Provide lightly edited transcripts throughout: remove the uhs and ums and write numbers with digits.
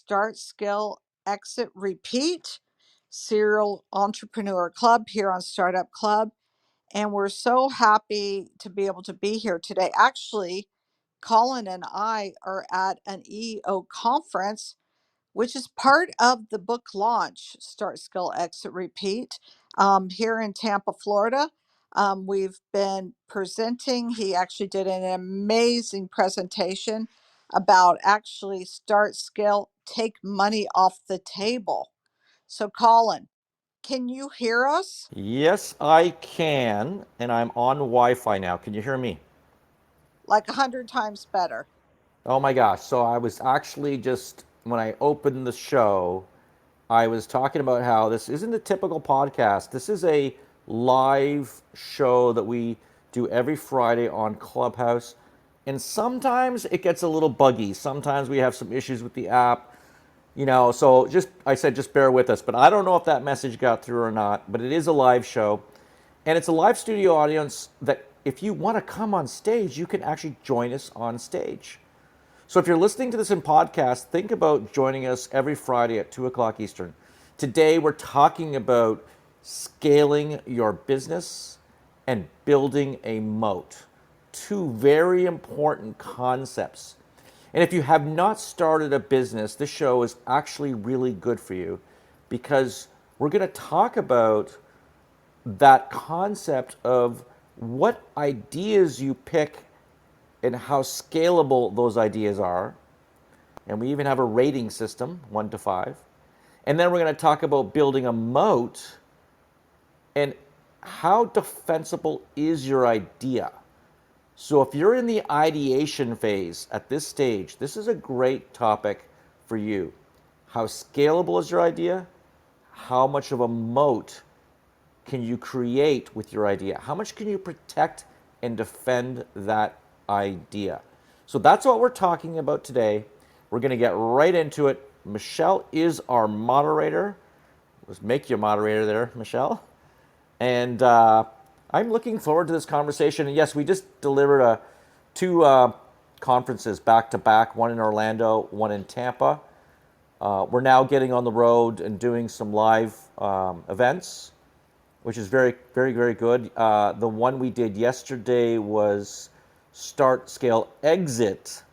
Start, Scale, Exit, Repeat Serial Entrepreneur Club here on Startup Club. And we're so happy to be able to be here today. Actually, Colin and I are at an EO conference, which is part of the book launch, Start, Scale, Exit, Repeat, here in Tampa, Florida. We've been presenting. He actually did an amazing presentation about actually start, scale, take money off the table. So, Colin, can you hear us? Yes, I can, and I'm on Wi-Fi now. Can you hear me? Like 100 times better. Oh my gosh. So I was actually just, when I opened the show, I was talking about how this isn't a typical podcast. This is a live show that we do every Friday on Clubhouse. And sometimes it gets a little buggy. Sometimes we have some issues with the app. So just I said just bear with us, but I don't know if that message got through or not, but it is a live show. And it's a live studio audience that if you want to come on stage, you can actually join us on stage. So if you're listening to this in podcast, think about joining us every Friday at 2 o'clock Eastern. Today, we're talking about scaling your business and building a moat. Two very important concepts. And if you have not started a business, this show is actually really good for you because we're going to talk about that concept of what ideas you pick and how scalable those ideas are. And we even have a rating system, 1 to 5. And then we're going to talk about building a moat and how defensible is your idea. So if you're in the ideation phase at this stage, this is a great topic for you. How scalable is your idea? How much of a moat can you create with your idea? How much can you protect and defend that idea? So that's what we're talking about today. We're going to get right into it. Michelle is our moderator. Let's make you a moderator there, Michelle. And I'm looking forward to this conversation. And yes, we just delivered two conferences back to back, one in Orlando, one in Tampa. We're now getting on the road and doing some live events, which is very, very, very good. The one we did yesterday was Start, Scale, Exit,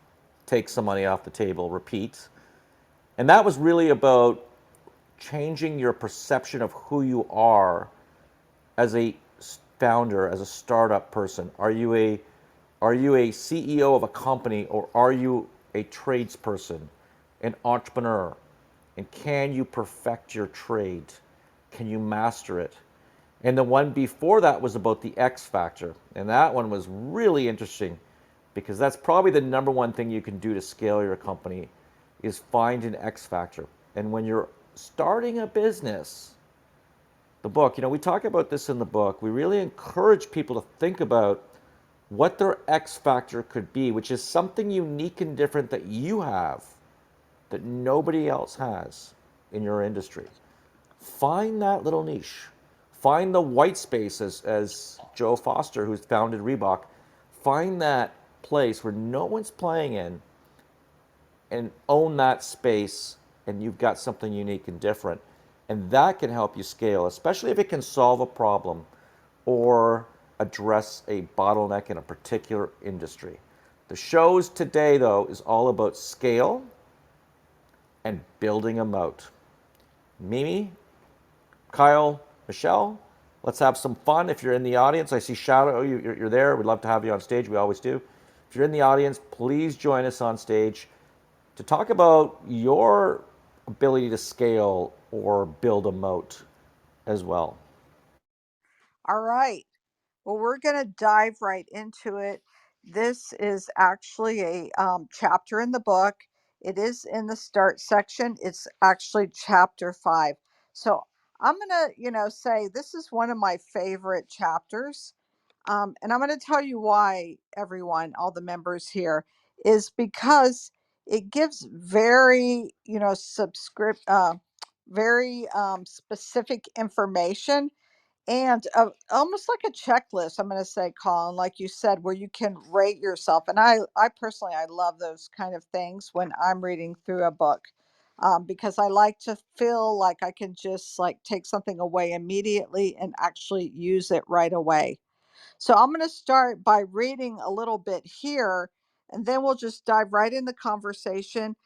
Take Some Money Off the Table, Repeat. And that was really about changing your perception of who you are as a founder, as a startup person. Are you a CEO of a company, or are you a tradesperson, an entrepreneur? And can you perfect your trade? Can you master it? And the one before that was about the X factor. And that one was really interesting because that's probably the number one thing you can do to scale your company is find an X factor. And when you're starting a business, the book, we talk about this in the book. We really encourage people to think about what their X factor could be, which is something unique and different that you have that nobody else has in your industry. Find that little niche. Find the white space, as Joe Foster, who's founded Reebok, find that place where no one's playing in and own that space, and you've got something unique and different. And that can help you scale, especially if it can solve a problem or address a bottleneck in a particular industry. The shows today, though, is all about scale and building a moat. Mimi, Kyle, Michelle, let's have some fun. If you're in the audience, I see Shadow, you're there. We'd love to have you on stage. We always do. If you're in the audience, please join us on stage to talk about your ability to scale or build a moat as well. All right. Well, we're going to dive right into it. This is actually a chapter in the book. It is in the start section. It's actually chapter 5. So I'm going to, say this is one of my favorite chapters. And I'm going to tell you why, everyone, all the members here, is because it gives very, very specific information and almost like a checklist, I'm going to say, Colin, like you said, where you can rate yourself. And I personally, I love those kind of things when I'm reading through a book. because I like to feel like I can just like take something away immediately and actually use it right away. So I'm going to start by reading a little bit here, and then we'll just dive right in the conversation.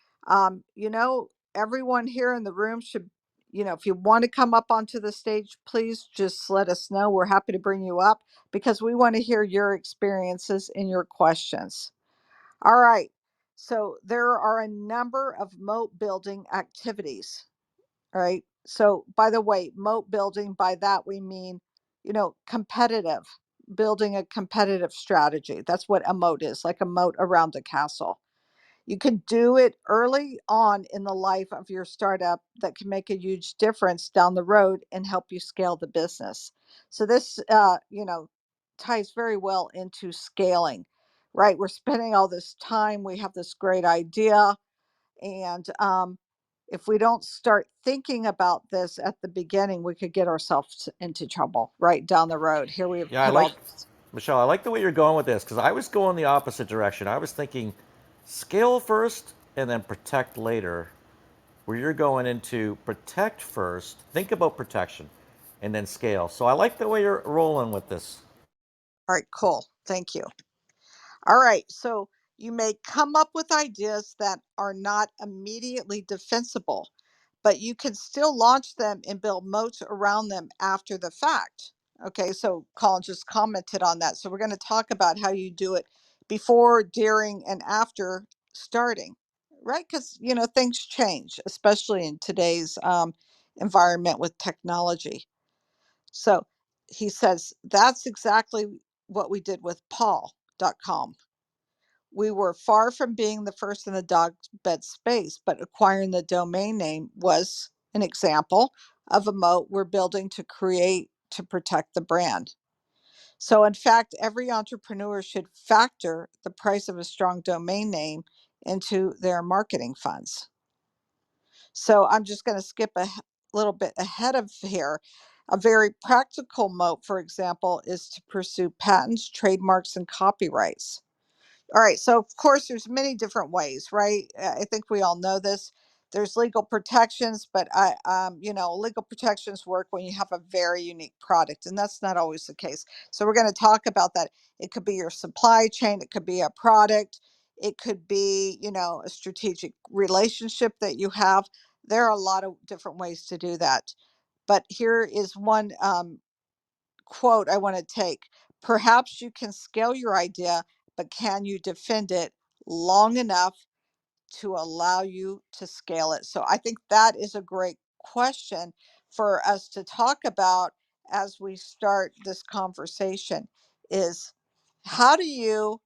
Everyone here in the room should, if you want to come up onto the stage, please just let us know. We're happy to bring you up because we want to hear your experiences and your questions. All right. So there are a number of moat building activities. All right. So, by the way, moat building, by that we mean, competitive, building a competitive strategy. That's what a moat is, like a moat around a castle. You can do it early on in the life of your startup that can make a huge difference down the road and help you scale the business. So, this, ties very well into scaling, right? We're spending all this time, we have this great idea, and if we don't start thinking about this at the beginning, we could get ourselves into trouble right down the road. Here we have Yeah, I put like, all this. Michelle, I like the way you're going with this because I was going the opposite direction. I was thinking scale first and then protect later, where you're going into protect first, think about protection, and then scale. So I like the way you're rolling with this. All right, cool. Thank you. All right. So you may come up with ideas that are not immediately defensible, but you can still launch them and build moats around them after the fact. Okay. So Colin just commented on that. So we're going to talk about how you do it before, during, and after starting, right? Because, things change, especially in today's environment with technology. So he says that's exactly what we did with Paul.com. We were far from being the first in the dog bed space, but acquiring the domain name was an example of a moat we're building to create to protect the brand. So, in fact, every entrepreneur should factor the price of a strong domain name into their marketing funds. So, I'm just going to skip little bit ahead of here. A very practical moat, for example, is to pursue patents, trademarks, and copyrights. All right, so of course there's many different ways, right? I think we all know this. There's legal protections, but legal protections work when you have a very unique product, and that's not always the case. So we're going to talk about that. It could be your supply chain, it could be a product, it could be, a strategic relationship that you have. There are a lot of different ways to do that. But here is one quote I want to take. Perhaps you can scale your idea, but can you defend it long enough to allow you to scale it? So I think that is a great question for us to talk about as we start this conversation is how do you,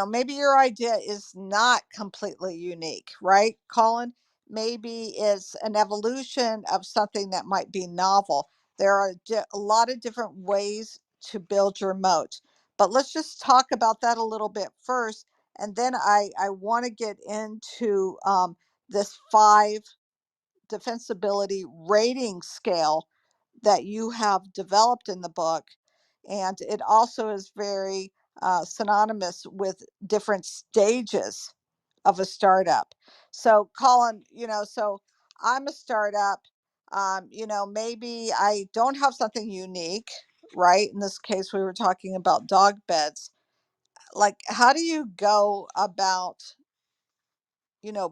maybe your idea is not completely unique, right, Colin? Maybe it's an evolution of something that might be novel. There are a lot of different ways to build your moat, but let's just talk about that a little bit first. And then I want to get into this five defensibility rating scale that you have developed in the book. And it also is very synonymous with different stages of a startup. So, Colin, so I'm a startup. Maybe I don't have something unique, right? In this case, we were talking about dog beds. Like, how do you go about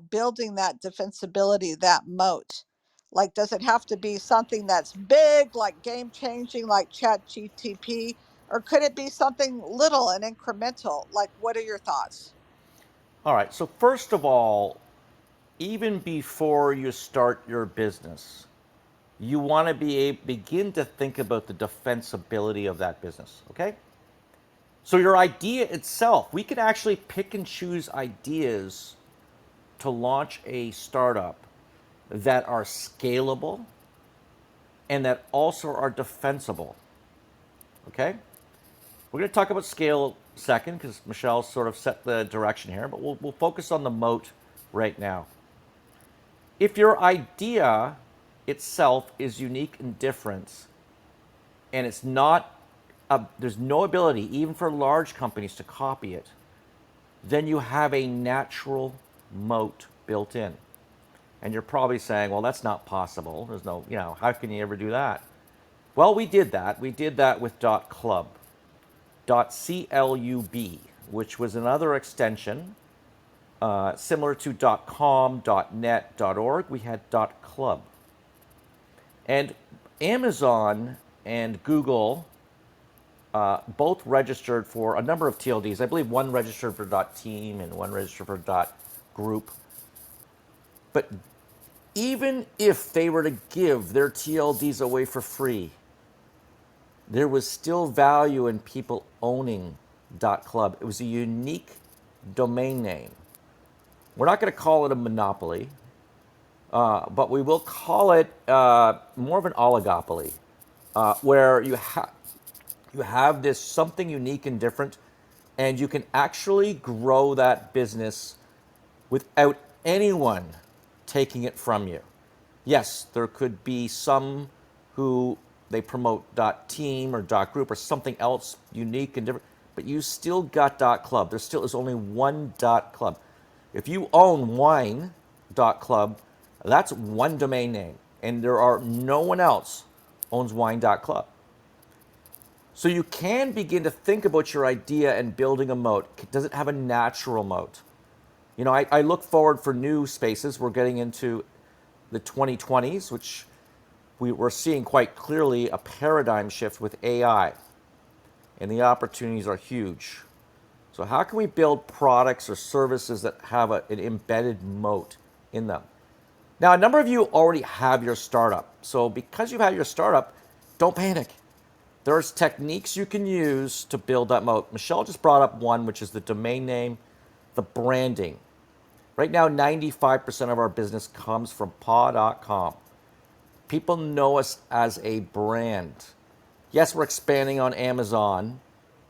building that defensibility, that moat? Like, does it have to be something that's big, like game changing, like Chat GTP, or could it be something little and incremental? Like, what are your thoughts? All right, so first of all, even before you start your business, you want to begin to think about the defensibility of that business, okay? So your idea itself, we can actually pick and choose ideas to launch a startup that are scalable and that also are defensible. Okay? We're going to talk about scale second because Michelle sort of set the direction here, but we'll focus on the moat right now. If your idea itself is unique and different, and it's not, there's no ability even for large companies to copy it, then you have a natural moat built in. And you're probably saying, well, that's not possible. There's no, how can you ever do that? Well, we did that. We did that with .club, .club, which was another extension similar to .com, .net, .org. We had .club. And Amazon and Google both registered for a number of TLDs. I believe one registered for .team and one registered for .group. But even if they were to give their TLDs away for free, there was still value in people owning .club. It was a unique domain name. We're not going to call it a monopoly, but we will call it more of an oligopoly, where you have this something unique and different, and you can actually grow that business without anyone taking it from you. Yes, there could be some who they promote .team or .group or something else unique and different, but you still got .club. There still is only one .club. If you own wine.club, that's one domain name, and there are no one else owns wine.club. So you can begin to think about your idea and building a moat. Does it have a natural moat? I look forward for new spaces. We're getting into the 2020s, which we're seeing quite clearly a paradigm shift with AI, and the opportunities are huge. So how can we build products or services that have an embedded moat in them? Now, a number of you already have your startup. So because you've had your startup, don't panic. There's techniques you can use to build that moat. Michelle just brought up one, which is the domain name, the branding. Right now, 95% of our business comes from paw.com. People know us as a brand. Yes, we're expanding on Amazon,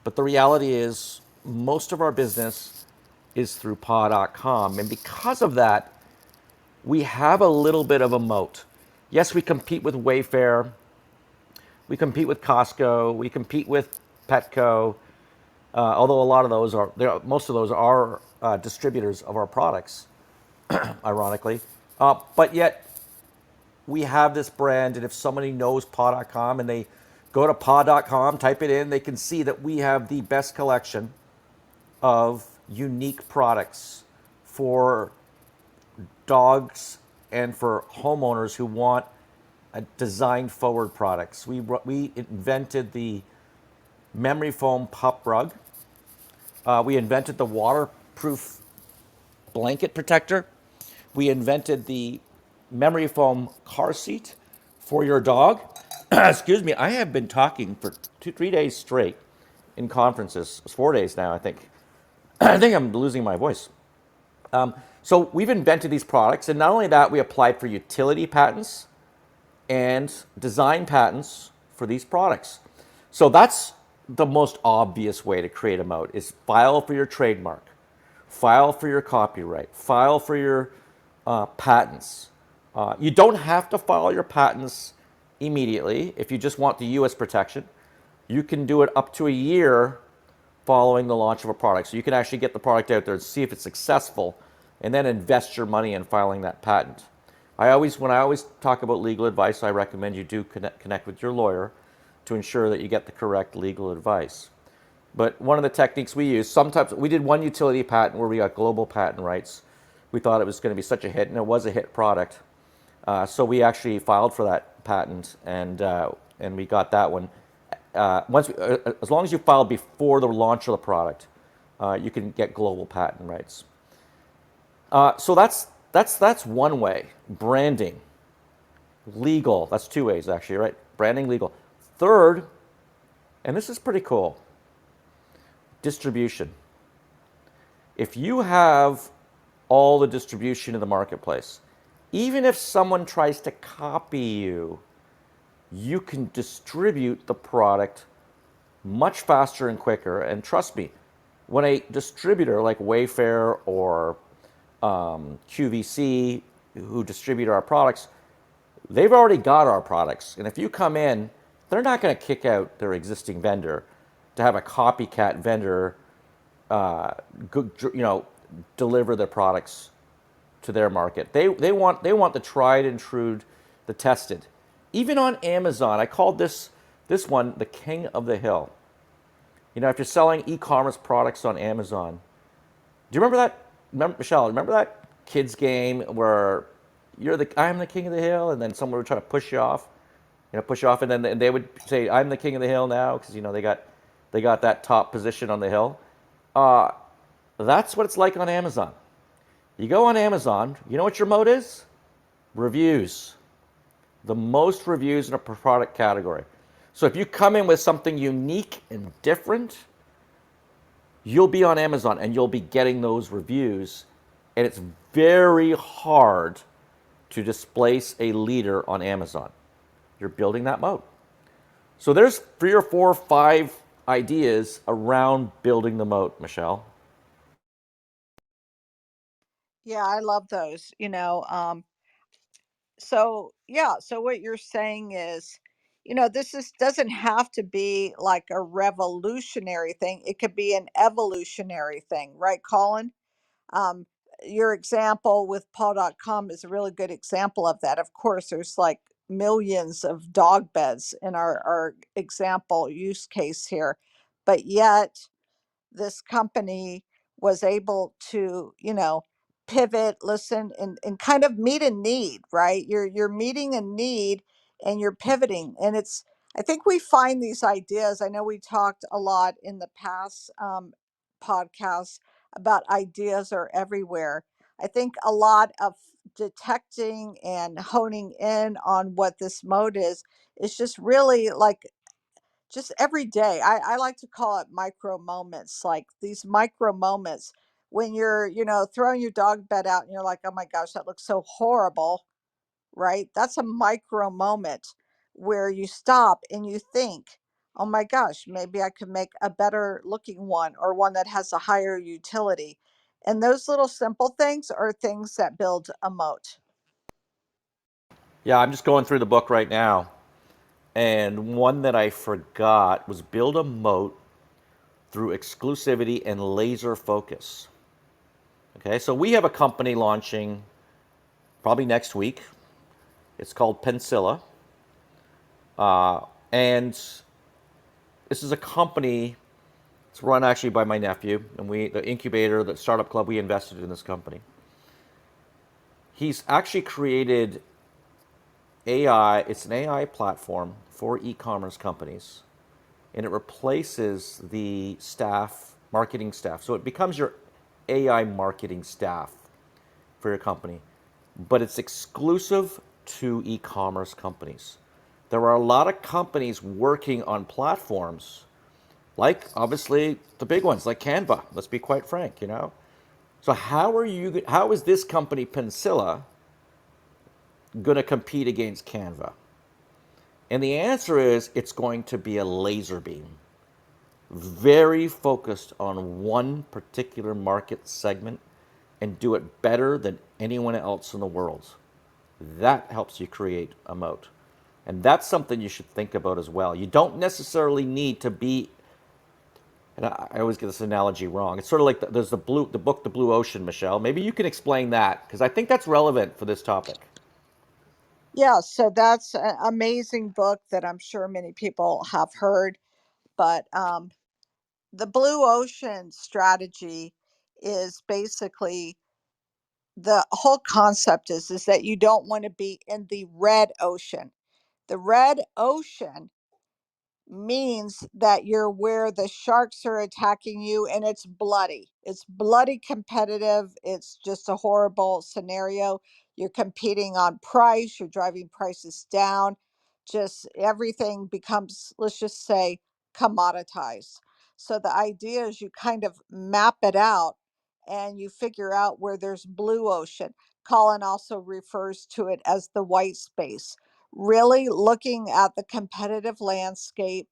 but the reality is most of our business is through paw.com. And because of that, we have a little bit of a moat. Yes, we compete with Wayfair, we compete with Costco, we compete with Petco, although a lot of those most of those are distributors of our products, ironically. But yet, we have this brand, and if somebody knows paw.com and they go to paw.com, type it in, they can see that we have the best collection of unique products for dogs and for homeowners who want design forward products. We invented the memory foam pup rug. We invented the waterproof blanket protector. We invented the memory foam car seat for your dog. Excuse me, I have been talking for 3 days straight in conferences. It's 4 days now, I think. I think I'm losing my voice. So we've invented these products, and not only that, we applied for utility patents and design patents for these products. So that's the most obvious way to create a moat is file for your trademark, file for your copyright, file for your patents. You don't have to file your patents immediately if you just want the US protection. You can do it up to a year following the launch of a product. So you can actually get the product out there and see if it's successful and then invest your money in filing that patent. When I always talk about legal advice, I recommend you do connect with your lawyer to ensure that you get the correct legal advice. But one of the techniques we use, sometimes we did one utility patent where we got global patent rights. We thought it was going to be such a hit, and it was a hit product. So we actually filed for that patent, and we got that one. As long as you file before the launch of the product, you can get global patent rights. So that's one way. Branding, legal. That's two ways actually, right? Branding, legal. Third, and this is pretty cool, distribution. If you have all the distribution in the marketplace, even if someone tries to copy you, you can distribute the product much faster and quicker. And trust me, when a distributor like Wayfair or QVC, who distribute our products, they've already got our products. And if you come in, they're not going to kick out their existing vendor to have a copycat vendor, deliver their products to their market. They want the tried and true, the tested. Even on Amazon, I called this one the king of the hill. If you're selling e-commerce products on Amazon, do you remember that, Michelle? Remember that kids game where I'm the king of the hill, and then someone would try to push you off, and then they would say, "I'm the king of the hill now," because they got that top position on the hill. Uh, that's what it's like on Amazon. You go on Amazon, you know what your mode is? Reviews. The most reviews in a product category. So if you come in with something unique and different, you'll be on Amazon and you'll be getting those reviews. And it's very hard to displace a leader on Amazon. You're building that moat. So there's 3 or 4 or 5 ideas around building the moat, Michelle. Yeah, I love those. So yeah, so what you're saying is, this is doesn't have to be like a revolutionary thing. It could be an evolutionary thing, right, Colin? Um, your example with paw.com is a really good example of that. Of course, there's like millions of dog beds in our example use case here, but yet this company was able to, pivot, listen, and kind of meet a need, right? You're meeting a need and you're pivoting. And I think we find these ideas. I know we talked a lot in the past podcasts about ideas are everywhere. I think a lot of detecting and honing in on what this mode is just really like just every day. I like to call it micro moments, like these micro moments when you're, throwing your dog bed out and you're like, oh my gosh, that looks so horrible, right? That's a micro moment where you stop and you think, oh my gosh, maybe I could make a better looking one or one that has a higher utility. And those little simple things are things that build a moat. Yeah, I'm just going through the book right now. And one that I forgot was build a moat through exclusivity and laser focus. Okay, so we have a company launching probably next week. It's called Pensilla. And this is a company, it's run actually by my nephew. And the incubator, the startup club, we invested in this company. He's actually created AI, it's an AI platform for e commerce companies. And it replaces the marketing staff. So it becomes your AI marketing staff for your company. But it's exclusive to e commerce companies. There are a lot of companies working on platforms, like obviously the big ones like Canva. Let's be quite frank. So how is this company Pensilla going to compete against Canva? And the answer is it's going to be a laser beam, very focused on one particular market segment and do it better than anyone else in the world. That helps you create a moat. And that's something you should think about as well. You don't necessarily need to be, and I always get this analogy wrong. It's sort of like there's the book, The Blue Ocean, Michelle. Maybe you can explain that because I think that's relevant for this topic. Yeah, so that's an amazing book that I'm sure many people have heard. But the blue ocean strategy is basically the whole concept is that you don't want to be in the red ocean. The red ocean means that you're where the sharks are attacking you and it's bloody. It's bloody competitive. It's just a horrible scenario. You're competing on price, you're driving prices down. Just everything becomes, let's just say, commoditized. So the idea is you kind of map it out and you figure out where there's blue ocean. Colin also refers to it as the white space, really looking at the competitive landscape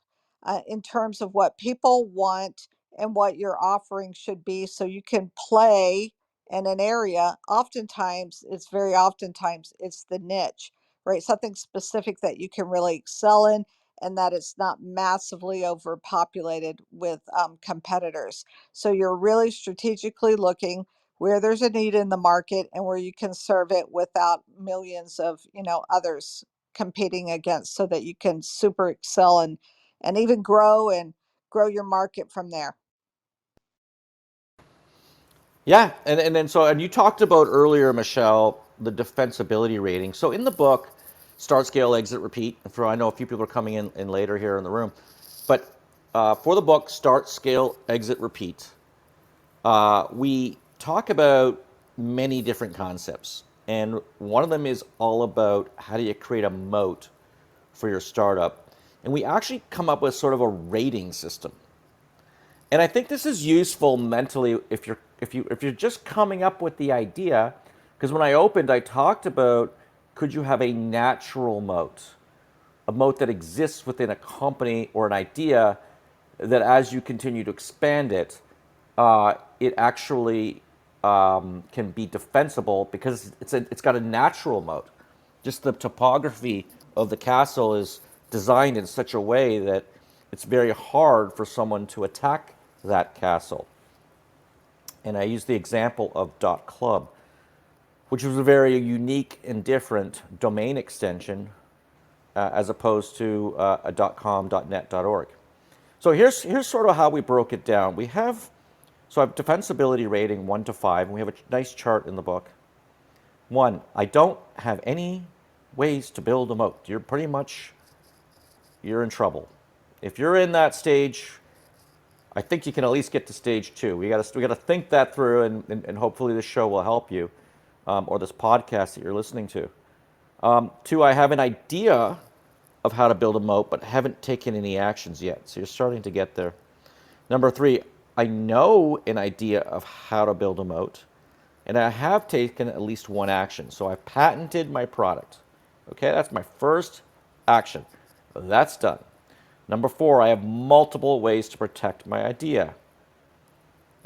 in terms of what people want and what your offering should be so you can play in an area. Oftentimes it's the niche, right? Something specific that you can really excel in and that it's not massively overpopulated with competitors. So you're really strategically looking where there's a need in the market and where you can serve it without millions of, others competing against, so that you can super excel and even grow your market from there. Yeah, and then so and you talked about earlier, Michelle, the defensibility rating. So in the book, start, scale, exit, repeat. For I know a few people are coming in later here in the room, but for the book, start, scale, exit, repeat, we talk about many different concepts, and one of them is all about how do you create a moat for your startup, and we actually come up with sort of a rating system. And I think this is useful mentally if you're just coming up with the idea, because when I opened, I talked about could you have a natural moat, a moat that exists within a company or an idea that as you continue to expand it, it actually can be defensible because it's got a natural moat. Just the topography of the castle is designed in such a way that it's very hard for someone to attack that castle. And I use the example of .club, which was a very unique and different domain extension as opposed to a .com, .net, .org. So here's sort of how we broke it down. So I have defensibility rating 1 to 5, and we have a nice chart in the book. 1, I don't have any ways to build a moat. You're in trouble. If you're in that stage, I think you can at least get to stage 2. We got to think that through, and hopefully this show will help you, or this podcast that you're listening to. 2, I have an idea of how to build a moat, but haven't taken any actions yet. So you're starting to get there. Number 3, I know an idea of how to build a moat, and I have taken at least one action. So I've patented my product. Okay, that's my first action. That's done. Number 4, I have multiple ways to protect my idea.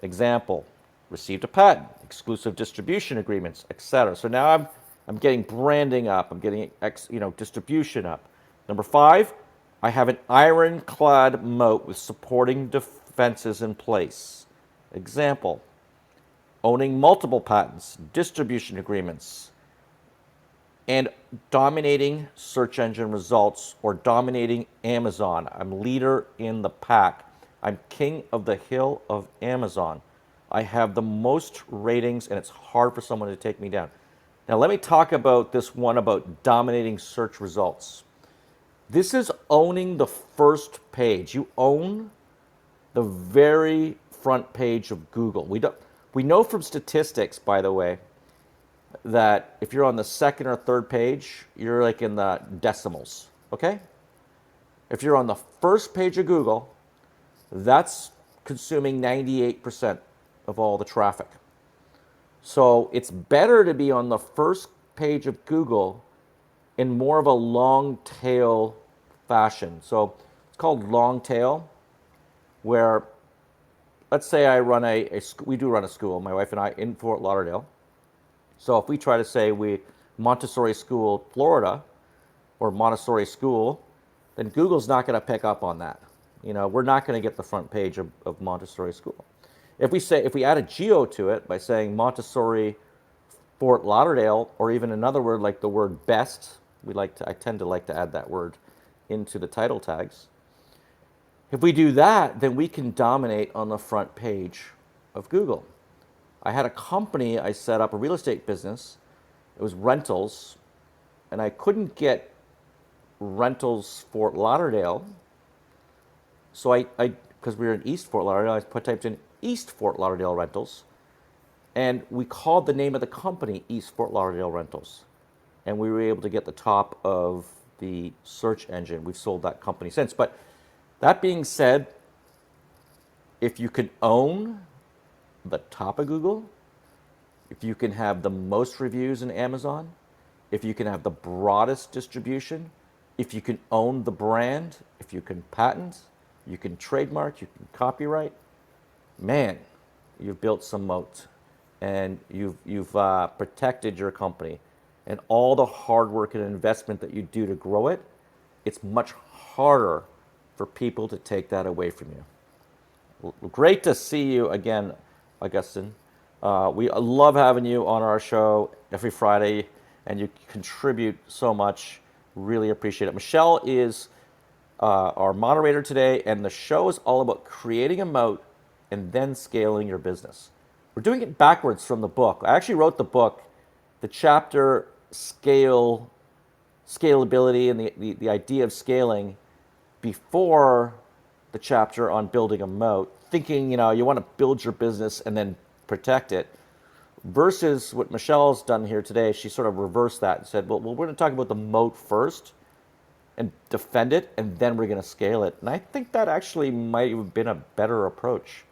Example, received a patent, exclusive distribution agreements, etc. So now I'm getting branding up, I'm getting distribution up. Number 5, I have an ironclad moat with supporting defenses in place. Example, owning multiple patents, distribution agreements, and dominating search engine results or dominating Amazon. I'm leader in the pack. I'm king of the hill of Amazon. I have the most ratings, and it's hard for someone to take me down. Now let me talk about this one about dominating search results. This is owning the first page. You own the very front page of Google. We know from statistics, by the way, that if you're on the second or third page, you're like in the decimals, okay? If you're on the first page of Google, that's consuming 98% of all the traffic. So it's better to be on the first page of Google in more of a long tail fashion. So it's called long tail, where let's say we do run a school, my wife and I, in Fort Lauderdale. So if we try to say Montessori School, Florida, or Montessori School, then Google's not going to pick up on that. We're not going to get the front page of Montessori School. If we add a geo to it by saying Montessori Fort Lauderdale, or even another word like the word best, I tend to like to add that word into the title tags. If we do that, then we can dominate on the front page of Google. I had a company I set up, a real estate business. It was rentals, and I couldn't get rentals Fort Lauderdale. So because we were in East Fort Lauderdale, I typed in East Fort Lauderdale Rentals, and we called the name of the company East Fort Lauderdale Rentals. And we were able to get the top of the search engine. We've sold that company since. But that being said, if you can own the top of Google, if you can have the most reviews in Amazon, if you can have the broadest distribution, if you can own the brand, if you can patent, you can trademark, you can copyright, man, you've built some moat, and you've protected your company. And all the hard work and investment that you do to grow it, it's much harder for people to take that away from you. Great to see you again, Augustine. We love having you on our show every Friday, and you contribute so much. Really appreciate it. Michelle is our moderator today, and the show is all about creating a moat and then scaling your business. We're doing it backwards from the book. I actually wrote the book, the chapter scalability and the idea of scaling before the chapter on building a moat, thinking, you want to build your business and then protect it, versus what Michelle's done here today. She sort of reversed that and said, well, we're going to talk about the moat first and defend it, and then we're going to scale it. And I think that actually might have been a better approach.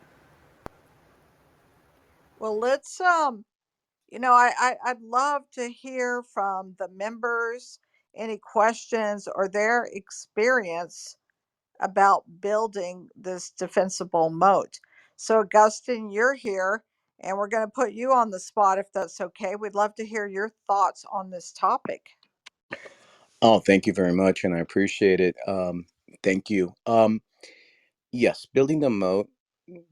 Well, let's I'd love to hear from the members any questions or their experience about building this defensible moat. So, Augustine, you're here, and we're going to put you on the spot if that's okay. We'd love to hear your thoughts on this topic. Oh, thank you very much, and I appreciate it. Thank you. Yes, building the moat,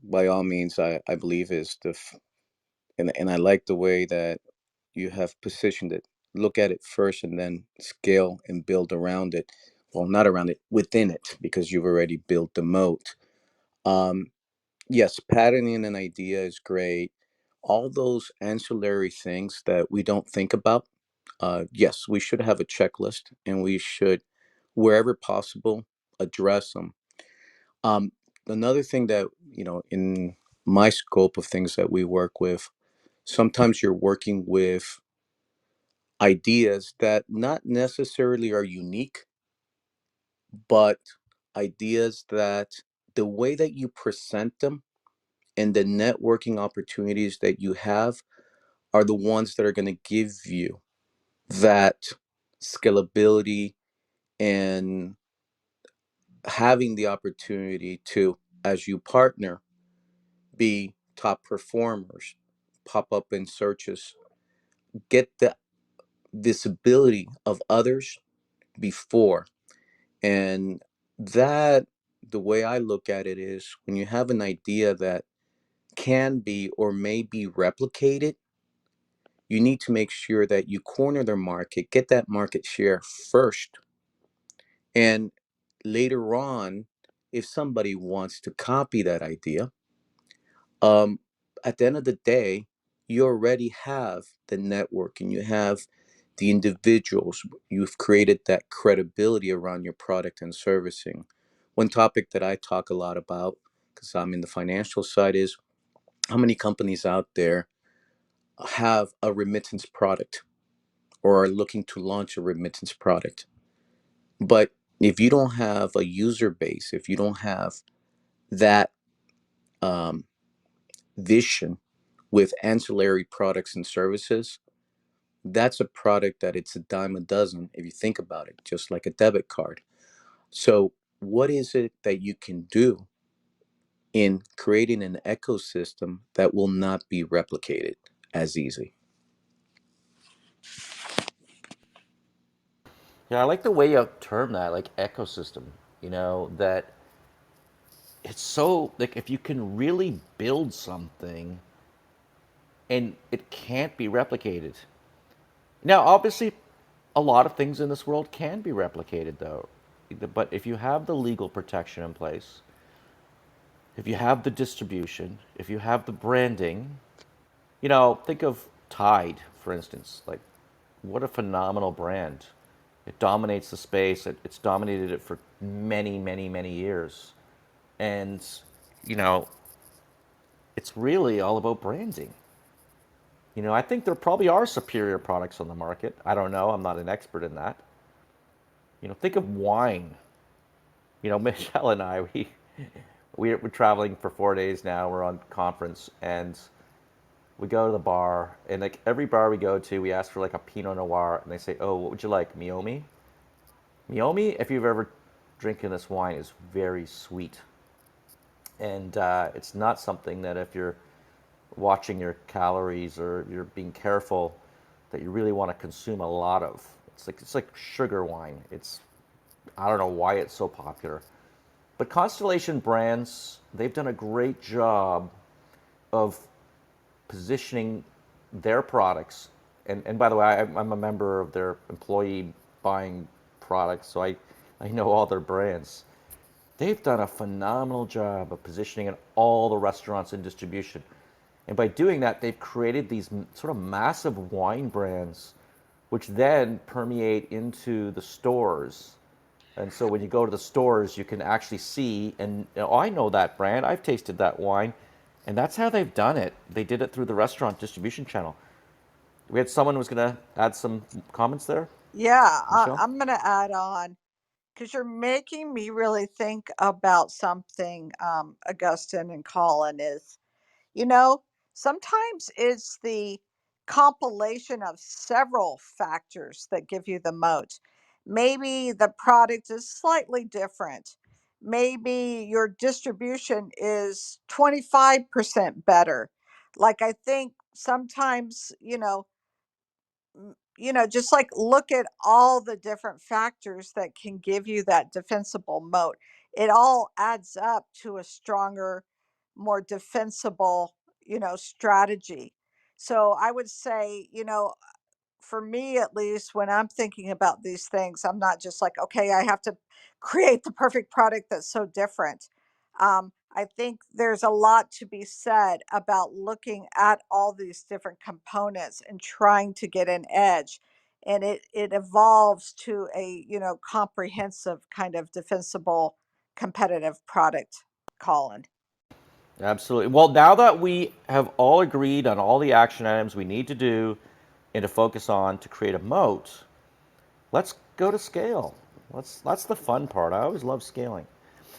by all means, I believe is and I like the way that you have positioned it. Look at it first, and then scale and build around it. Well, not around it, within it, because you've already built the moat. Um, yes, patterning an idea is great. All those ancillary things that we don't think about. Yes, we should have a checklist, and we should, wherever possible, address them. Um, Another thing that, in my scope of things that we work with, sometimes you're working with ideas that not necessarily are unique, but ideas that the way that you present them and the networking opportunities that you have are the ones that are going to give you that scalability and having the opportunity to, as you partner, be top performers, pop up in searches, get the visibility of others before. And that, the way I look at it is when you have an idea that can be or may be replicated, you need to make sure that you corner their market, get that market share first. And later on, if somebody wants to copy that idea, um, at the end of the day, you already have the network and you have the individuals. You've created that credibility around your product and servicing. One topic that I talk a lot about, because I'm in the financial side, is how many companies out there have a remittance product or are looking to launch a remittance product. But if you don't have a user base, if you don't have that um, vision with ancillary products and services, that's a product that it's a dime a dozen if you think about it, just like a debit card. So, what is it that you can do in creating an ecosystem that will not be replicated as easy? Yeah, I like the way you term that, like ecosystem. That it's so like if you can really build something and it can't be replicated. Now, obviously, a lot of things in this world can be replicated, though. But if you have the legal protection in place, if you have the distribution, if you have the branding, think of Tide, for instance. Like, what a phenomenal brand. It dominates the space. It's dominated it for many, many, many years. And, you know, it's really all about branding. I think there probably are superior products on the market. I don't know. I'm not an expert in that. Think of wine. Michelle and I, we're traveling for 4 days now. We're on conference, and we go to the bar, and like every bar we go to, we ask for like a Pinot Noir, and they say, "Oh, what would you like, Miomi?" Miomi, if you've ever drinking this wine, is very sweet, and it's not something that if you're watching your calories or you're being careful, that you really want to consume a lot of. It's like sugar wine. I don't know why it's so popular. But Constellation Brands, they've done a great job of positioning their products. And by the way, I'm a member of their employee buying products, so I know all their brands. They've done a phenomenal job of positioning in all the restaurants and distribution. And by doing that, they've created these sort of massive wine brands, which then permeate into the stores. And so when you go to the stores, you can actually see, and I know that brand, I've tasted that wine, and that's how they've done it. They did it through the restaurant distribution channel. We had someone who was going to add some comments there, Yeah, Michelle. I'm going to add on because you're making me really think about something, Augustine and Colin, is, you know, sometimes it's the compilation of several factors that give you the moat. Maybe the product is slightly different. Maybe your distribution is 25% better. Like, I think sometimes, just like look at all the different factors that can give you that defensible moat. It all adds up to a stronger, more defensible, strategy. So I would say, for me at least, when I'm thinking about these things, I'm not just like, okay, I have to create the perfect product that's so different. I think there's a lot to be said about looking at all these different components and trying to get an edge. And it evolves to a, comprehensive kind of defensible competitive product, Colin. Absolutely. Well, now that we have all agreed on all the action items we need to do and to focus on to create a moat, let's go to scale. That's the fun part. I always love scaling.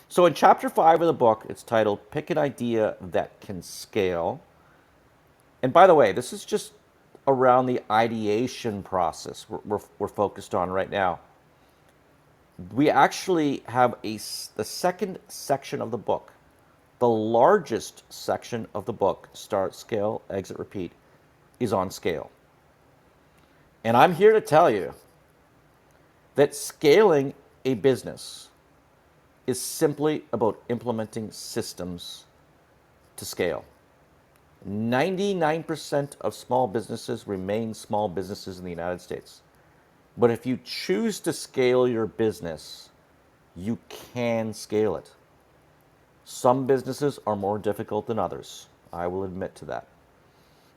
So in chapter 5 of the book, it's titled Pick an Idea That Can Scale. And by the way, this is just around the ideation process we're focused on right now. We actually have the second section of the book, the largest section of the book, start, scale, exit, repeat, is on scale. And I'm here to tell you that scaling a business is simply about implementing systems to scale. 99% of small businesses remain small businesses in the United States. But if you choose to scale your business, you can scale it. Some businesses are more difficult than others. I will admit to that.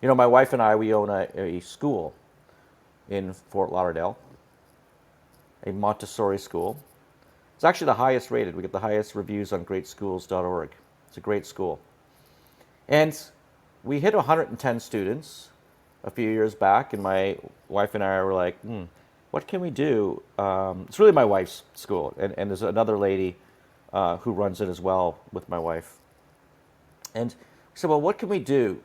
You know, my wife and I, we own a school in Fort Lauderdale, a Montessori school. It's actually the highest rated. We get the highest reviews on greatschools.org. It's a great school. And we hit 110 students a few years back, and my wife and I were like, what can we do? It's really my wife's school, and there's another lady who runs it as well with my wife. And we said, well, what can we do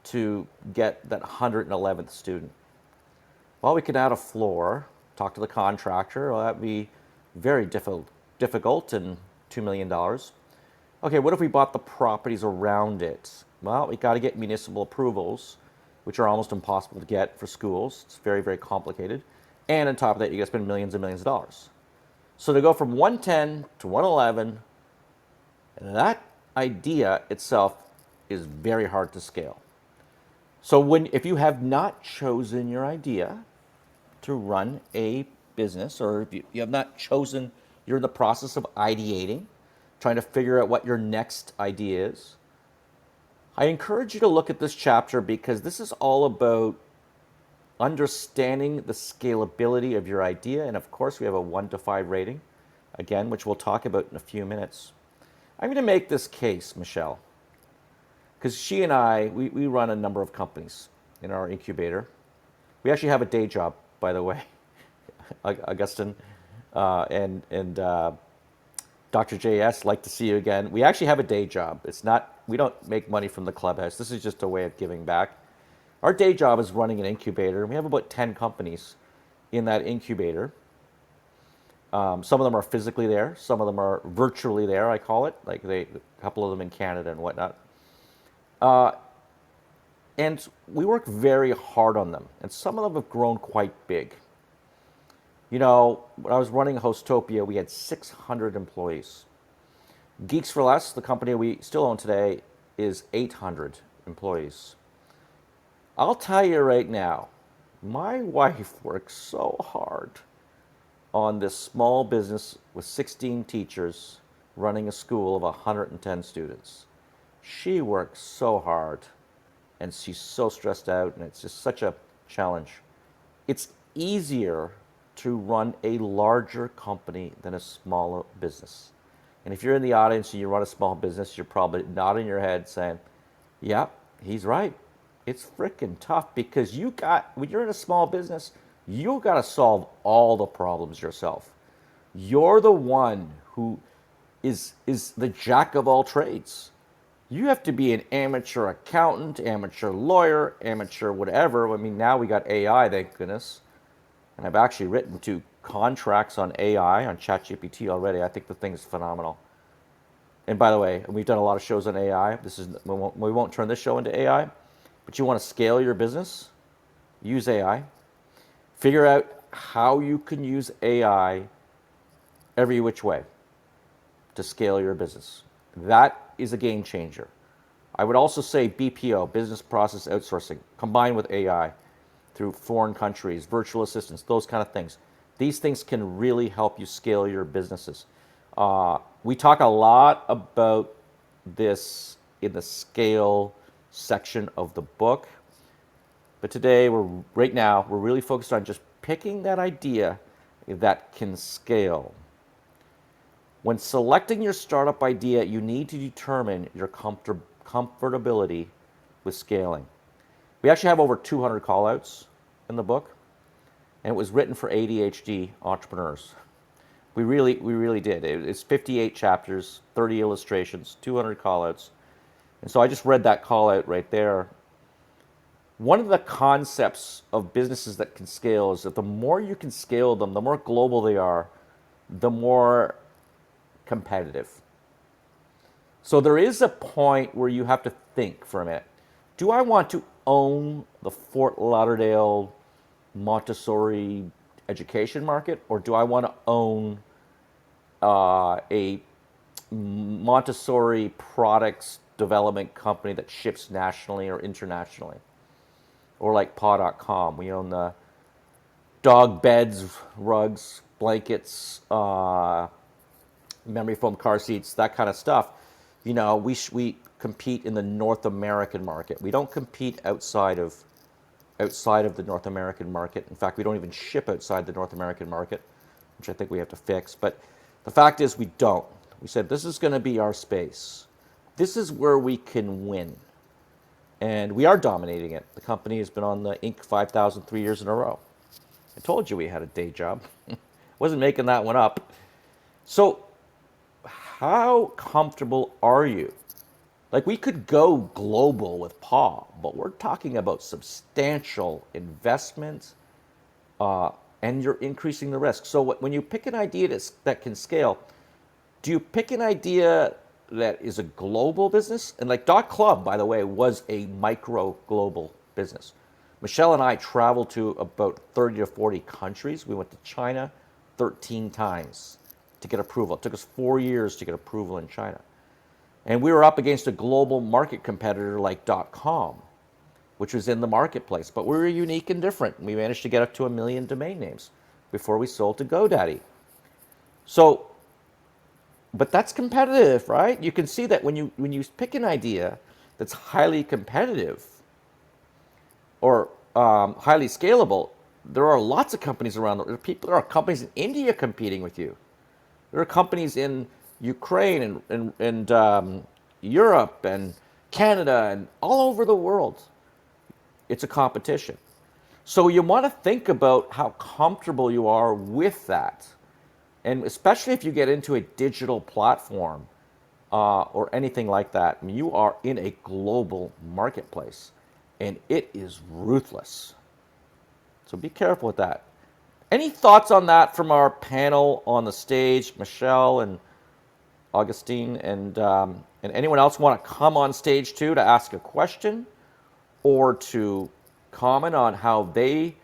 to get that 111th student? Well, we could add a floor, talk to the contractor. Well, that'd be very difficult and $2 million. Okay, what if we bought the properties around it? Well, we got to get municipal approvals, which are almost impossible to get for schools. It's very, very complicated. And on top of that, you got to spend millions and millions of dollars. So to go from 110 to 111, that idea itself is very hard to scale. So if you have not chosen your idea to run a business, or if you have not chosen, you're in the process of ideating, trying to figure out what your next idea is, I encourage you to look at this chapter because this is all about understanding the scalability of your idea. And of course, we have a 1 to 5 rating, again, which we'll talk about in a few minutes. I'm going to make this case, Michelle, because she and I, we run a number of companies in our incubator. We actually have a day job, by the way, Augustine and Dr. JS, like to see you again. We actually have a day job. It's not, we don't make money from the clubhouse. This is just a way of giving back. Our day job is running an incubator. We have about 10 companies in that incubator. Some of them are physically there. Some of them are virtually there, I call it. Like a couple of them in Canada and whatnot. And we work very hard on them. And some of them have grown quite big. You know, when I was running Hostopia, we had 600 employees. Geeks for Less, the company we still own today, is 800 employees. I'll tell you right now, my wife works so hard on this small business with 16 teachers running a school of 110 students. She works so hard and she's so stressed out, and it's just such a challenge. It's easier to run a larger company than a smaller business. And if you're in the audience and you run a small business, you're probably nodding your head saying, yep, he's right. It's freaking tough because when you're in a small business, you got to solve all the problems yourself. You're the one who is the jack of all trades. You have to be an amateur accountant, amateur lawyer, amateur whatever. I mean, now we got AI, thank goodness. And I've actually written 2 contracts on AI on ChatGPT already. I think the thing is phenomenal. And by the way, we've done a lot of shows on AI. We won't turn this show into AI, but you want to scale your business, use AI. Figure out how you can use AI every which way to scale your business. That is a game changer. I would also say BPO, business process outsourcing, combined with AI through foreign countries, virtual assistants, those kind of things. These things can really help you scale your businesses. We talk a lot about this in the scale section of the book, but today, right now, we're really focused on just picking that idea that can scale. When selecting your startup idea, you need to determine your comfortability with scaling. We actually have over 200 callouts in the book, and it was written for ADHD entrepreneurs. We really did. It's 58 chapters, 30 illustrations, 200 callouts. And so I just read that call out right there. One of the concepts of businesses that can scale is that the more you can scale them, the more global they are, the more competitive. So there is a point where you have to think for a minute. Do I want to own the Fort Lauderdale Montessori education market, or do I want to own a Montessori products development company that ships nationally or internationally? Or like paw.com, we own the dog beds, rugs, blankets, memory foam car seats, that kind of stuff. We compete in the North American market. We don't compete outside of the North American market. In fact, we don't even ship outside the North American market, which I think we have to fix. But the fact is, we don't. We said this is going to be our space. This is where we can win. And we are dominating it. The company has been on the Inc. 5000 3 years in a row. I told you we had a day job. Wasn't making that one up. So, how comfortable are you? Like, we could go global with Paw, but we're talking about substantial investment, and you're increasing the risk. So when you pick an idea that can scale, do you pick an idea that is a global business? And like .club, by the way, was a micro global business. Michelle and I traveled to about 30 to 40 countries. We went to China 13 times to get approval. It took us 4 years to get approval in China. And we were up against a global market competitor like .com, which was in the marketplace. But we were unique and different. We managed to get up to 1 million domain names before we sold to GoDaddy. So, but that's competitive, right? You can see that when you pick an idea that's highly competitive or highly scalable, there are lots of companies around. There are companies in India competing with you. There are companies in Ukraine and Europe and Canada and all over the world. It's a competition. So you want to think about how comfortable you are with that. And especially if you get into a digital platform or anything like that, I mean, you are in a global marketplace and it is ruthless. So be careful with that. Any thoughts on that from our panel on the stage, Michelle and Augustine, and anyone else want to come on stage too to ask a question or to comment on how they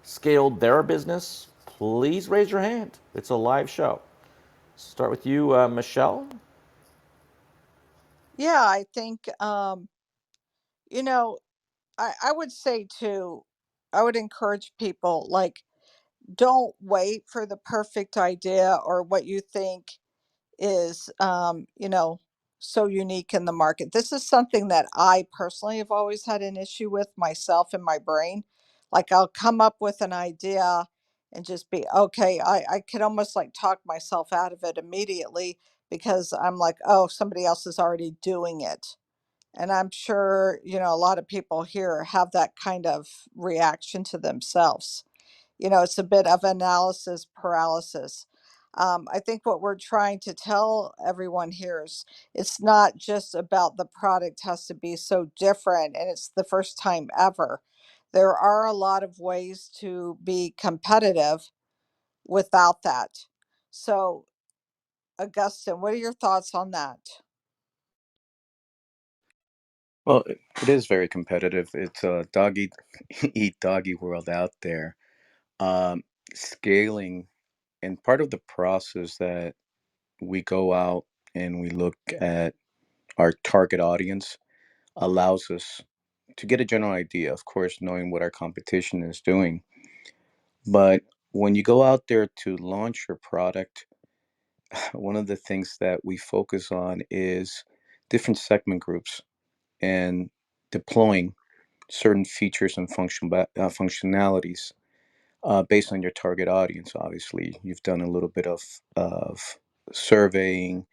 scaled their business? Please raise your hand. It's a live show. Start with you, Michelle. Yeah, I think, you know, I would say too, I would encourage people, like, don't wait for the perfect idea or what you think is, so unique in the market. This is something that I personally have always had an issue with myself in my brain. Like, I'll come up with an idea and just be okay. I could almost like talk myself out of it immediately because I'm like, oh, somebody else is already doing it. And I'm sure, a lot of people here have that kind of reaction to themselves. It's a bit of analysis paralysis. I think what we're trying to tell everyone here is it's not just about the product has to be so different and it's the first time ever. There are a lot of ways to be competitive without that. So, Augustine, what are your thoughts on that? Well, it is very competitive. It's a dog eat, eat doggy world out there. Um, Scaling, and part of the process that we go out and we look at our target audience allows us to get a general idea, of course, knowing what our competition is doing. But when you go out there to launch your product, one of the things that we focus on is different segment groups and deploying certain features and functionalities based on your target audience. Obviously, you've done a little bit of surveying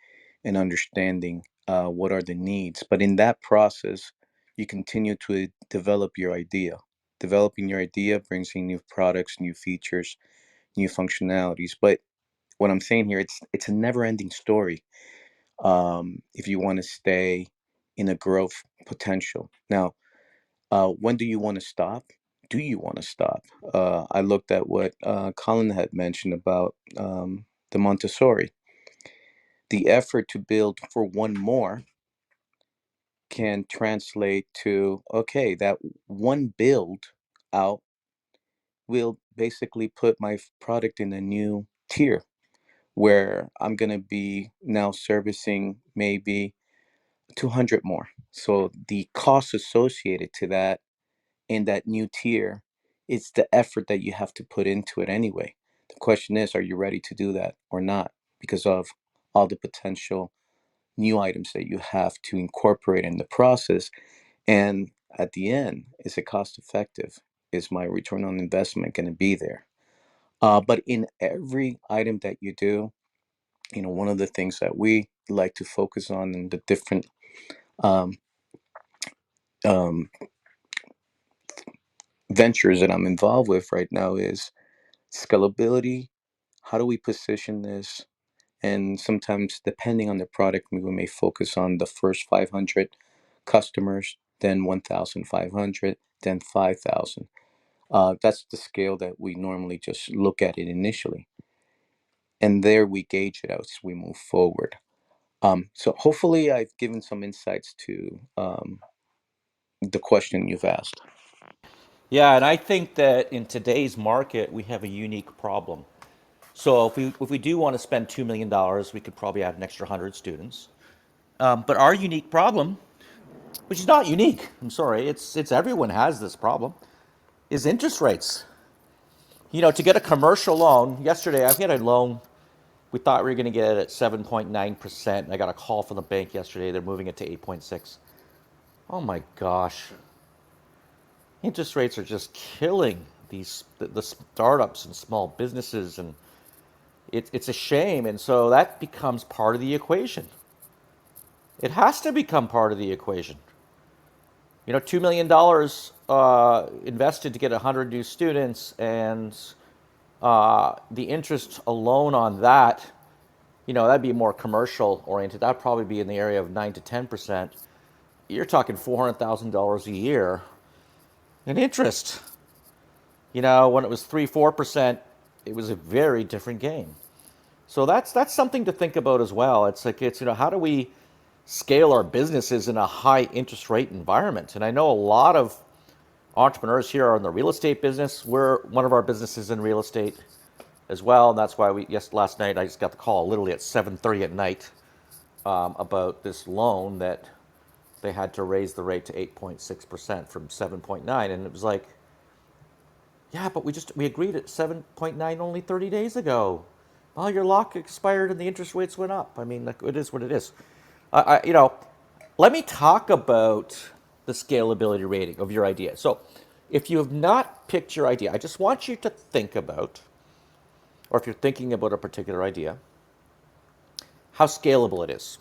and understanding what are the needs. But in that process, you continue to develop your idea. Developing your idea brings in new products, new features, new functionalities. But what I'm saying here, it's a never-ending story. If you want to stay in a growth potential. Now, when do you want to stop? Do you want to stop? I looked at what Colin had mentioned about the Montessori. The effort to build for one more can translate to okay, that one build out will basically put my product in a new tier where I'm going to be now servicing maybe 200 more. So the cost associated to that in that new tier, it's the effort that you have to put into it anyway. The question is, are you ready to do that or not? Because of all the potential new items that you have to incorporate in the process. And at the end, is it cost effective? Is my return on investment going to be there? But in every item that you do, one of the things that we like to focus on in the different um, um, ventures that I'm involved with right now is scalability. How do we position this? And sometimes, depending on the product, we may focus on the first 500 customers, then 1,500, then 5,000. That's the scale that we normally just look at it initially. And there we gauge it as we move forward. So hopefully, I've given some insights to the question you've asked. Yeah, and I think that in today's market, we have a unique problem. So if we do want to spend $2 million, we could probably add an extra 100 students. But our unique problem, which is not unique, I'm sorry, it's everyone has this problem, is interest rates. To get a commercial loan, yesterday I had a loan. We thought we were going to get it at 7.9%. I got a call from the bank yesterday. They're moving it to 8.6. Oh my gosh. Interest rates are just killing the startups and small businesses, and it's a shame. And so that becomes part of the equation. It has to become part of the equation. $2 million invested to get 100 new students, and the interest alone on that, that'd be more commercial oriented. That'd probably be in the area of 9 to 10%. You're talking $400,000 a year in interest. When it was 3, 4%, it was a very different game. So that's something to think about as well. It's like how do we scale our businesses in a high interest rate environment? And I know a lot of entrepreneurs here are in the real estate business. We're one of our businesses in real estate as well. And that's why last night I just got the call literally at 7:30 at night about this loan that they had to raise the rate to 8.6% from 7.9, and it was like, yeah, but we agreed at 7.9 only 30 days ago. Well, your lock expired and the interest rates went up. I mean, like, it is what it is. You know, let me talk about the scalability rating of your idea. So, if you have not picked your idea, I just want you to think about, or if you're thinking about a particular idea, how scalable it is.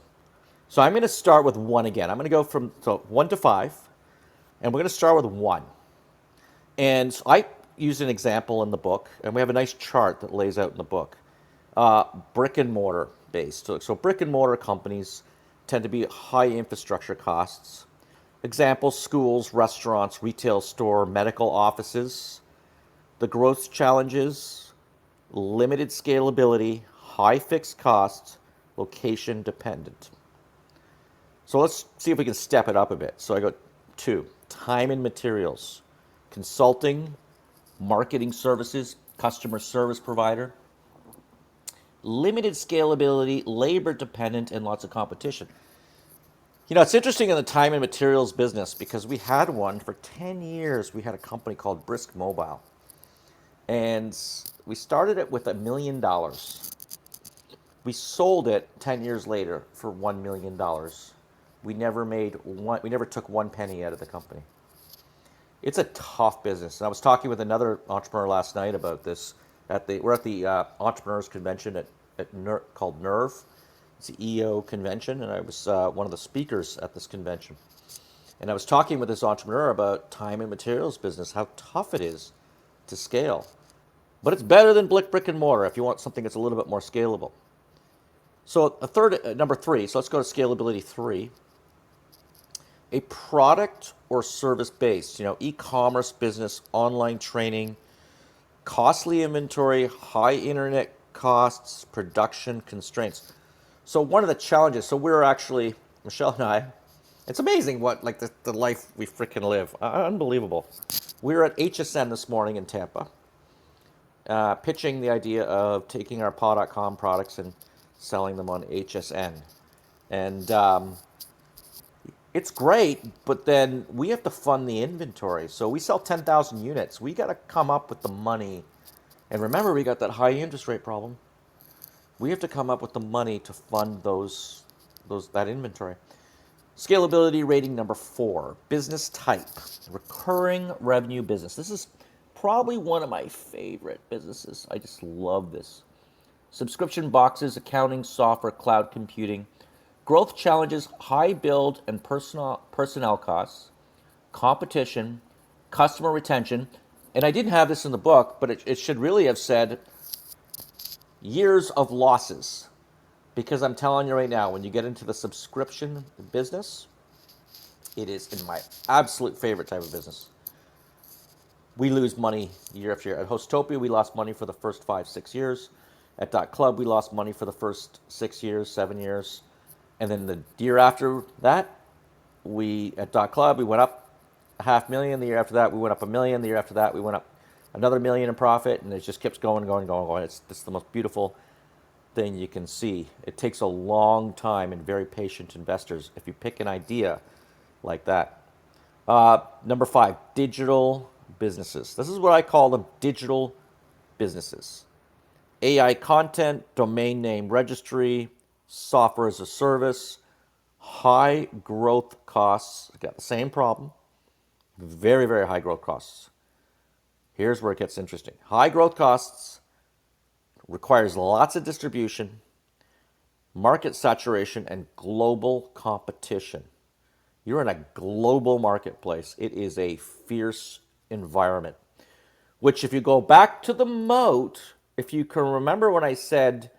So I'm going to start with one again. I'm going to go from 1 to 5, and we're going to start with 1. And so I use an example in the book, and we have a nice chart that lays out in the book. Brick and mortar based. So brick and mortar companies tend to be high infrastructure costs. Examples: schools, restaurants, retail store, medical offices. The growth challenges: limited scalability, high fixed costs, location dependent. So let's see if we can step it up a bit. So I go 2, time and materials, consulting, marketing services, customer service provider, limited scalability, labor dependent, and lots of competition. You know, it's interesting in the time and materials business because we had one for 10 years. We had a company called Brisk Mobile. And we started it with $1 million. We sold it 10 years later for $1 million. We never took one penny out of the company. It's a tough business. And I was talking with another entrepreneur last night about this. We're at the entrepreneurs convention called Nerve. It's the EO convention, and I was one of the speakers at this convention. And I was talking with this entrepreneur about time and materials business, how tough it is to scale. But it's better than brick and mortar if you want something that's a little bit more scalable. So number 3, so let's go to scalability 3. A product or service based, e-commerce business, online training, costly inventory, high internet costs, production constraints. So one of the challenges, so we're actually, Michelle and I, it's amazing what, like, the life we freaking live. Unbelievable. We were at HSN this morning in Tampa, pitching the idea of taking our paw.com products and selling them on HSN. And it's great, but then we have to fund the inventory. So we sell 10,000 units. We got to come up with the money. And remember, we got that high interest rate problem. We have to come up with the money to fund that inventory. Scalability rating number 4, business type, recurring revenue business. This is probably one of my favorite businesses. I just love this. Subscription boxes, accounting, software, cloud computing. Growth challenges: high build and personnel costs, competition, customer retention. And I didn't have this in the book, but it should really have said years of losses. Because I'm telling you right now, when you get into the subscription business, it is in my absolute favorite type of business. We lose money year after year. At Hostopia, we lost money for the first 5-6 years. At .club, we lost money for the first 6 years, 7 years. And then the year after that, at .club, we went up $500,000. The year after that, we went up $1 million. The year after that, we went up another $1 million in profit, and it just keeps going. It's the most beautiful thing you can see. It takes a long time and very patient investors if you pick an idea like that. Number 5, digital businesses. This is what I call them: digital businesses. AI content, domain name registry, software as a service, high growth costs. Got the same problem. Very, very high growth costs. Here's where it gets interesting. High growth costs requires lots of distribution, market saturation, and global competition. You're in a global marketplace. It is a fierce environment, which, if you go back to the moat, if you can remember when I said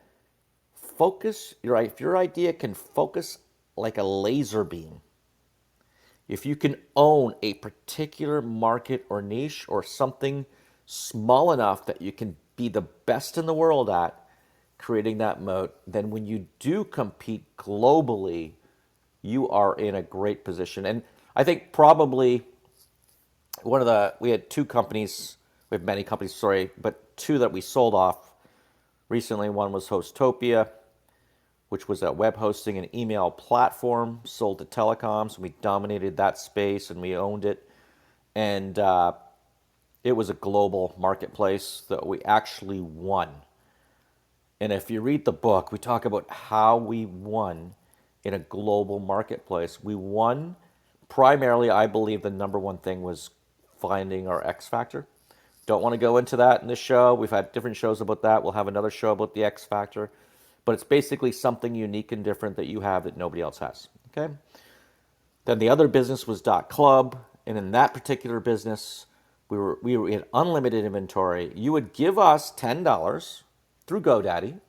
focus, if your idea can focus like a laser beam, if you can own a particular market or niche or something small enough that you can be the best in the world at creating that moat, then when you do compete globally, you are in a great position. And I think probably we had 2 companies, we have many companies, sorry, but 2 that we sold off recently. One was Hostopia, which was a web hosting and email platform sold to telecoms. We dominated that space and we owned it. And it was a global marketplace that we actually won. And if you read the book, we talk about how we won in a global marketplace. We won primarily, I believe the number one thing was finding our X factor. Don't want to go into that in this show. We've had different shows about that. We'll have another show about the X factor. But it's basically something unique and different that you have that nobody else has. Okay? Then the other business was .club, and in that particular business, we had unlimited inventory. You would give us $10 through GoDaddy.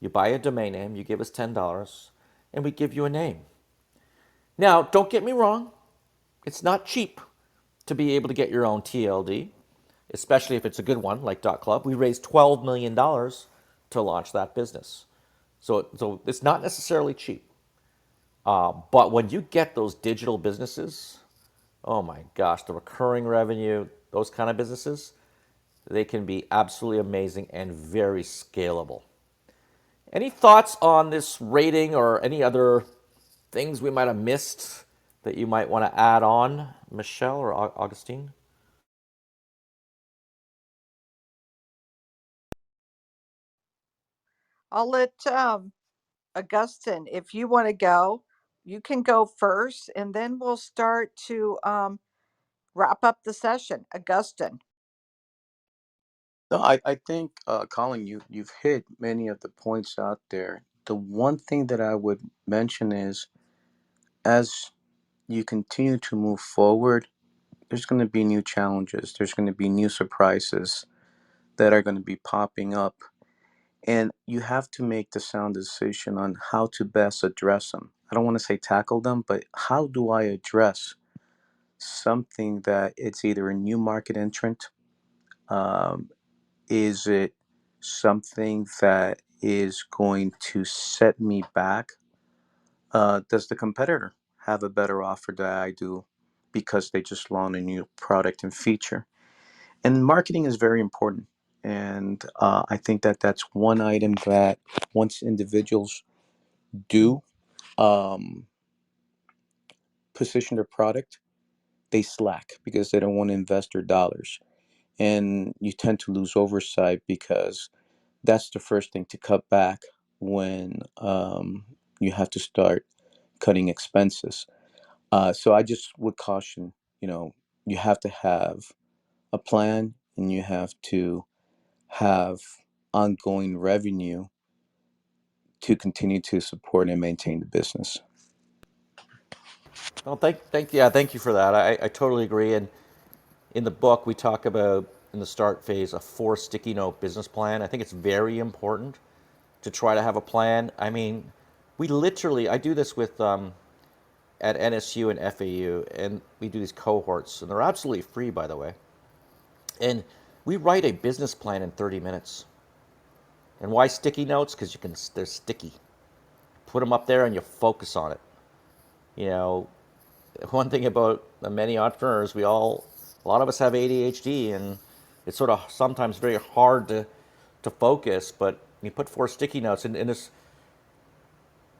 You buy a domain name, you give us $10, and we give you a name. Now, don't get me wrong, it's not cheap to be able to get your own TLD, especially if it's a good one like .club. We raised $12 million to launch that business. So it's not necessarily cheap. But when you get those digital businesses, oh my gosh, the recurring revenue, those kind of businesses, they can be absolutely amazing and very scalable. Any thoughts on this rating or any other things we might have missed that you might want to add on, Michelle or Augustine? I'll let Augustine, if you want to go, you can go first, and then we'll start to wrap up the session. Augustine. No, I think, Colin, you've hit many of the points out there. The one thing that I would mention is, as you continue to move forward, there's going to be new challenges. There's going to be new surprises that are going to be popping up, and you have to make the sound decision on how to best address them. I don't want to say tackle them, but how do I address something that it's either a new market entrant? Um, is it something that is going to set me back? Does the competitor have a better offer that I do because they just launched a new product and feature? And marketing is very important. And I think that that's one item that once individuals do um, position their product, they slack because they don't want to invest their dollars. And you tend to lose oversight because that's the first thing to cut back when you have to start cutting expenses. So I just would caution, you know, you have to have a plan and you have to have ongoing revenue to continue to support and maintain the business. Well, thank you for that. I totally agree. And in the book, we talk about in the start phase a 4 sticky note business plan. I think it's very important to try to have a plan. I mean, we literally, I do this with at NSU and FAU, and we do these cohorts, and they're absolutely free, by the way. And we write a business plan in 30 minutes. And why sticky notes? Because they're sticky. Put them up there and you focus on it. You know, one thing about the many entrepreneurs, a lot of us have ADHD, and it's sort of sometimes very hard to focus. But you put 4 sticky notes, and there's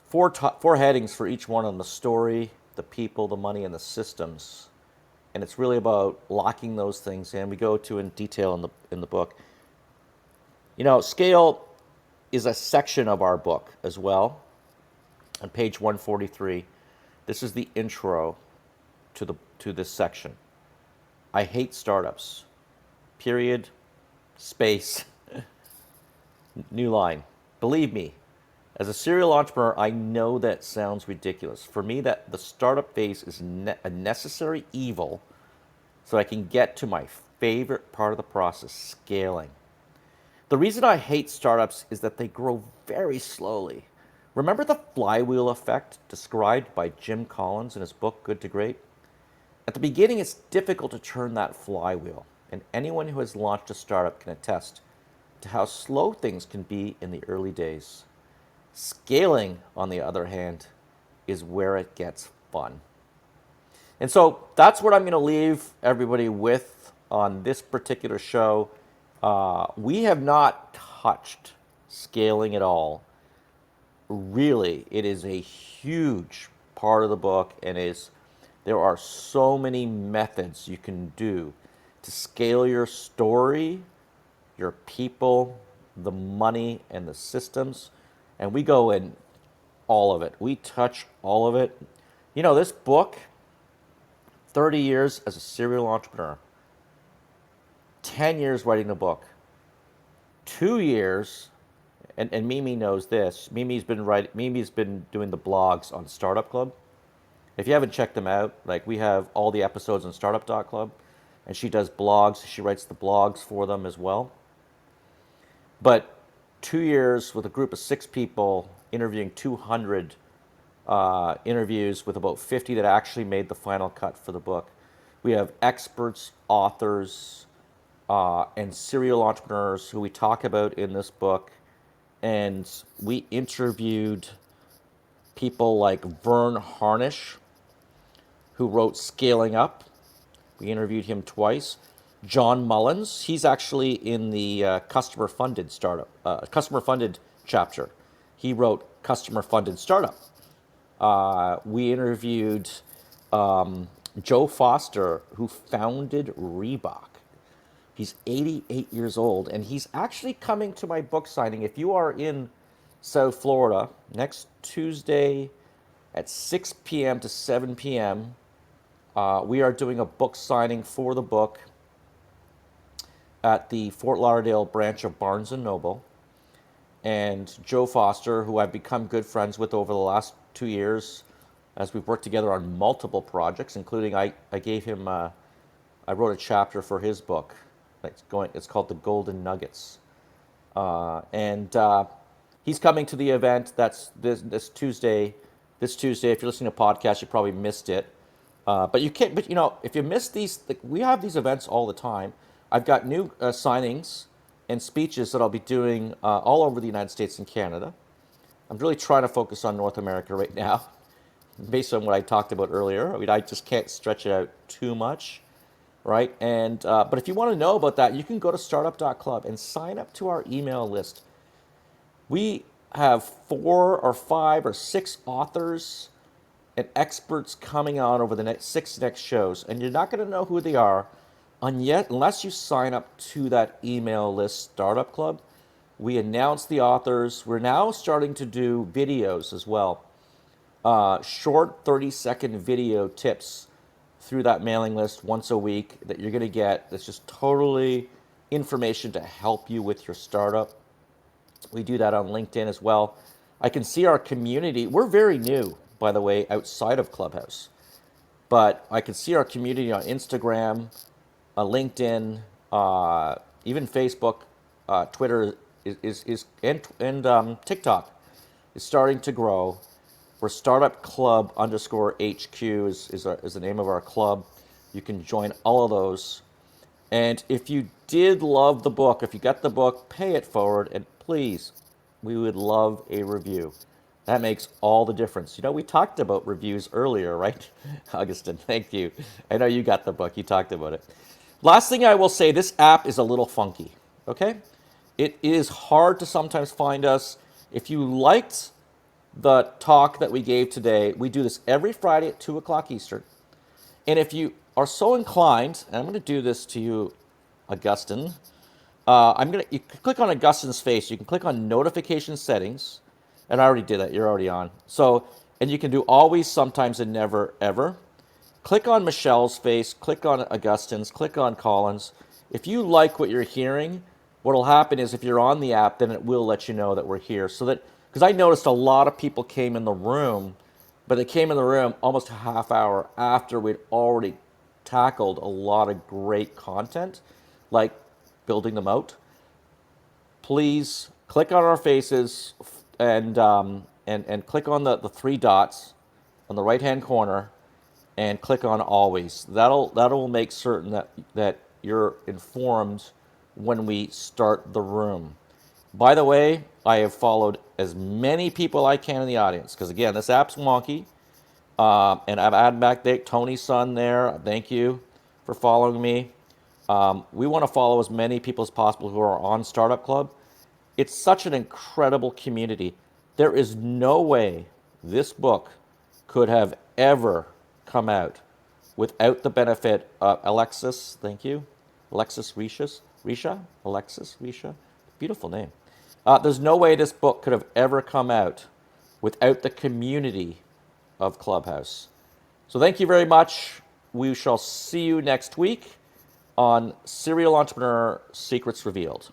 four headings for each one on the story, the people, the money, and the systems. And it's really about locking those things in. We go to in detail in the book. You know, scale is a section of our book as well. On page 143, this is the intro to this section. I hate startups. Period. Space. New line. Believe me, as a serial entrepreneur, I know that sounds ridiculous. For me, that the startup phase is a necessary evil so I can get to my favorite part of the process, scaling. The reason I hate startups is that they grow very slowly. Remember the flywheel effect described by Jim Collins in his book, Good to Great? At the beginning, it's difficult to turn that flywheel, and anyone who has launched a startup can attest to how slow things can be in the early days. Scaling, on the other hand, is where it gets fun. And so that's what I'm going to leave everybody with on this particular show. We have not touched scaling at all. really, it is a huge part of the book, and there are so many methods you can do to scale your story, your people, the money, and the systems. And we go in all of it. We touch all of it. You know, this book, 30 years as a serial entrepreneur, 10 years writing a book, 2 years, and Mimi knows this. Mimi's been doing the blogs on Startup Club. If you haven't checked them out, like we have all the episodes on Startup.club, and she does blogs. She writes the blogs for them as well. But 2 years with a group of 6 people interviewing 200 interviews with about 50 that actually made the final cut for the book. We have experts, authors, and serial entrepreneurs who we talk about in this book. And we interviewed people like Vern Harnish, who wrote Scaling Up. We interviewed him twice. John Mullins, he's actually in the customer funded chapter. He wrote Customer Funded Startup. We interviewed Joe Foster, who founded Reebok. He's 88 years old, and he's actually coming to my book signing. If you are in South Florida, next Tuesday at 6 p.m. to 7 p.m., we are doing a book signing for the book at the Fort Lauderdale branch of Barnes & Noble. And Joe Foster, who I've become good friends with over the last 2 years, as we've worked together on multiple projects, including I gave him, I wrote a chapter for his book. It's called The Golden Nuggets. And he's coming to the event. That's this Tuesday. This Tuesday, if you're listening to podcasts, you probably missed it. But you can't. But you know, if you miss these, we have these events all the time. I've got new signings and speeches that I'll be doing all over the United States and Canada. I'm really trying to focus on North America right now, based on what I talked about earlier. I mean, I just can't stretch it out too much, right? And but if you want to know about that, you can go to startup.club and sign up to our email list. We have 4 or 5 or 6 authors and experts coming on over the next 6 shows, and you're not going to know who they are unless you sign up to that email list, Startup Club. We announce the authors. We're now starting to do videos as well, short 30-second video tips through that mailing list once a week that you're going to get. That's just totally information to help you with your startup. We do that on LinkedIn as well. I can see our community. We're very new, by the way, outside of Clubhouse. But I can see our community on Instagram, LinkedIn, even Facebook, Twitter, and TikTok is starting to grow. We're Startup Club _HQ is the name of our club. You can join all of those. And if you did love the book, if you got the book, pay it forward, and please, we would love a review. That makes all the difference. You know, we talked about reviews earlier, right? Augustin, thank you. I know you got the book. You talked about it. Last thing I will say, this app is a little funky, okay? It is hard to sometimes find us. If you liked the talk that we gave today, we do this every Friday at 2 o'clock Eastern. And if you are so inclined, and I'm going to do this to you, Augustin, you can click on Augustin's face. You can click on notification settings, and I already did that. You're already on. So, and you can do always, sometimes, and never, ever. Click on Michelle's face. Click on Augustin's. Click on Colin's. If you like what you're hearing, what will happen is if you're on the app, then it will let you know that we're here. So that, because I noticed a lot of people came in the room, but they came in the room almost a half hour after we'd already tackled a lot of great content, like building the moat. Please click on our faces and click on the 3 dots on the right hand corner and click on always. That'll make certain that you're informed when we start the room. By the way, I have followed as many people I can in the audience because again, this app's wonky. And I've added back Tony's son there. Thank you for following me. We want to follow as many people as possible who are on Startup Club. It's such an incredible community. There is no way this book could have ever come out without the benefit of Alexis, thank you, Alexis Risha, beautiful name. There's no way this book could have ever come out without the community of Clubhouse. So thank you very much. We shall see you next week on Serial Entrepreneur Secrets Revealed.